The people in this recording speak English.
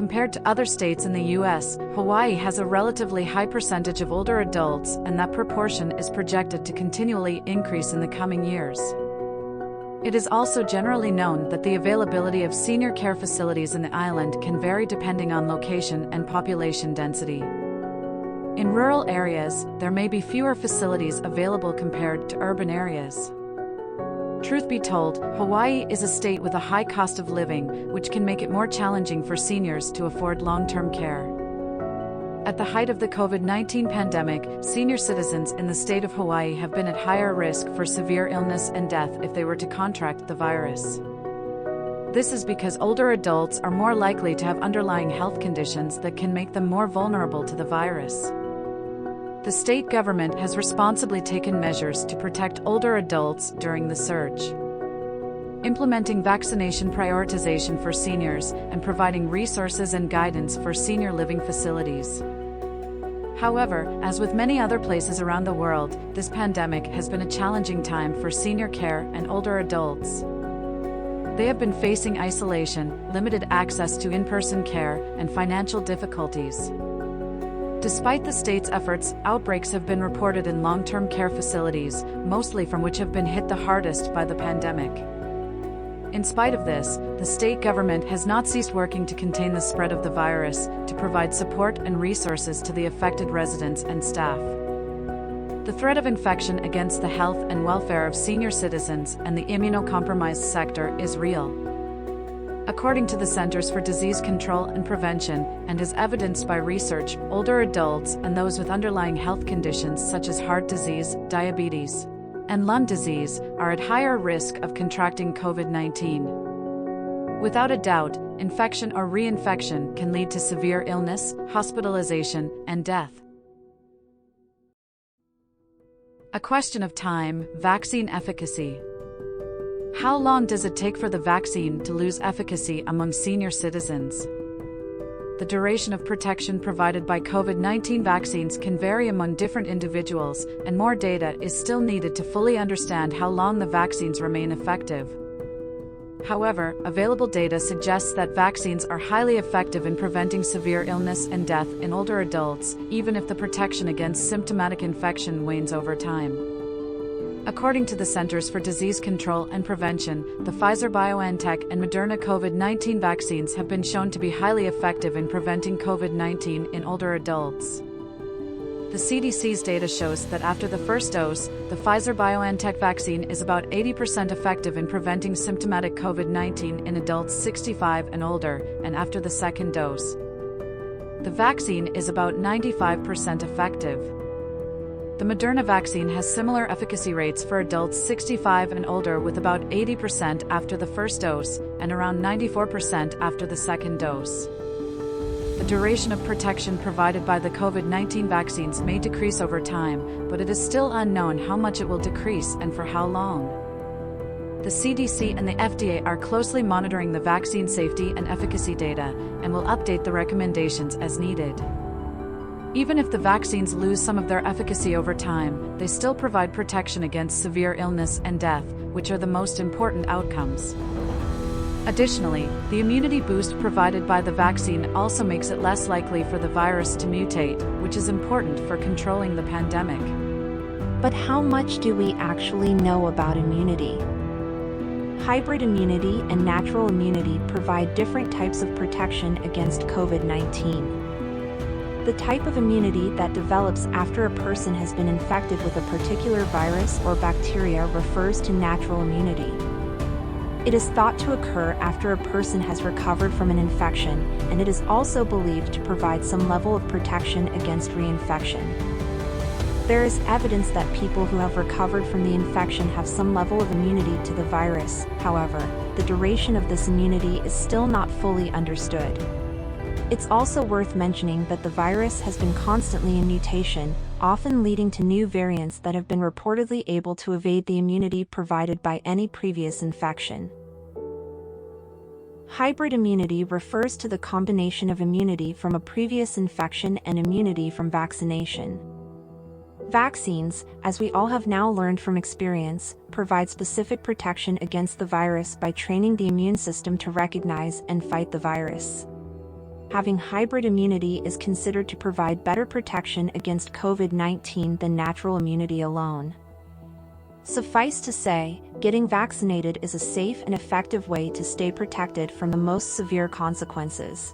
Compared to other states in the U.S., Hawaii has a relatively high percentage of older adults, and that proportion is projected to continually increase in the coming years. It is also generally known that the availability of senior care facilities in the island can vary depending on location and population density. In rural areas, there may be fewer facilities available compared to urban areas. Truth be told, Hawaii is a state with a high cost of living, which can make it more challenging for seniors to afford long-term care. At the height of the COVID-19 pandemic, senior citizens in the state of Hawaii have been at higher risk for severe illness and death if they were to contract the virus. This is because older adults are more likely to have underlying health conditions that can make them more vulnerable to the virus. The state government has responsibly taken measures to protect older adults during the surge. Implementing vaccination prioritization for seniors and providing resources and guidance for senior living facilities. However, as with many other places around the world, this pandemic has been a challenging time for senior care and older adults. They have been facing isolation, limited access to in-person care, and financial difficulties. Despite the state's efforts, outbreaks have been reported in long-term care facilities, mostly from which have been hit the hardest by the pandemic. In spite of this, the state government has not ceased working to contain the spread of the virus, to provide support and resources to the affected residents and staff. The threat of infection against the health and welfare of senior citizens and the immunocompromised sector is real. According to the Centers for Disease Control and Prevention, and as evidenced by research, older adults and those with underlying health conditions such as heart disease, diabetes, and lung disease are at higher risk of contracting COVID-19. Without a doubt, infection or reinfection can lead to severe illness, hospitalization, and death. A question of time: vaccine efficacy. How long does it take for the vaccine to lose efficacy among senior citizens? The duration of protection provided by COVID-19 vaccines can vary among different individuals, and more data is still needed to fully understand how long the vaccines remain effective. However, available data suggests that vaccines are highly effective in preventing severe illness and death in older adults, even if the protection against symptomatic infection wanes over time. According to the Centers for Disease Control and Prevention, the Pfizer-BioNTech and Moderna COVID-19 vaccines have been shown to be highly effective in preventing COVID-19 in older adults. The CDC's data shows that after the first dose, the Pfizer-BioNTech vaccine is about 80% effective in preventing symptomatic COVID-19 in adults 65 and older, and after the second dose, the vaccine is about 95% effective. The Moderna vaccine has similar efficacy rates for adults 65 and older, with about 80% after the first dose and around 94% after the second dose. The duration of protection provided by the COVID-19 vaccines may decrease over time, but it is still unknown how much it will decrease and for how long. The CDC and the FDA are closely monitoring the vaccine safety and efficacy data and will update the recommendations as needed. Even if the vaccines lose some of their efficacy over time, they still provide protection against severe illness and death, which are the most important outcomes. Additionally, the immunity boost provided by the vaccine also makes it less likely for the virus to mutate, which is important for controlling the pandemic. But how much do we actually know about immunity? Hybrid immunity and natural immunity provide different types of protection against COVID-19. The type of immunity that develops after a person has been infected with a particular virus or bacteria refers to natural immunity. It is thought to occur after a person has recovered from an infection, and it is also believed to provide some level of protection against reinfection. There is evidence that people who have recovered from the infection have some level of immunity to the virus. However, the duration of this immunity is still not fully understood. It's also worth mentioning that the virus has been constantly in mutation, often leading to new variants that have been reportedly able to evade the immunity provided by any previous infection. Hybrid immunity refers to the combination of immunity from a previous infection and immunity from vaccination. Vaccines, as we all have now learned from experience, provide specific protection against the virus by training the immune system to recognize and fight the virus. having hybrid immunity is considered to provide better protection against COVID-19 than natural immunity alone. Suffice to say, getting vaccinated is a safe and effective way to stay protected from the most severe consequences.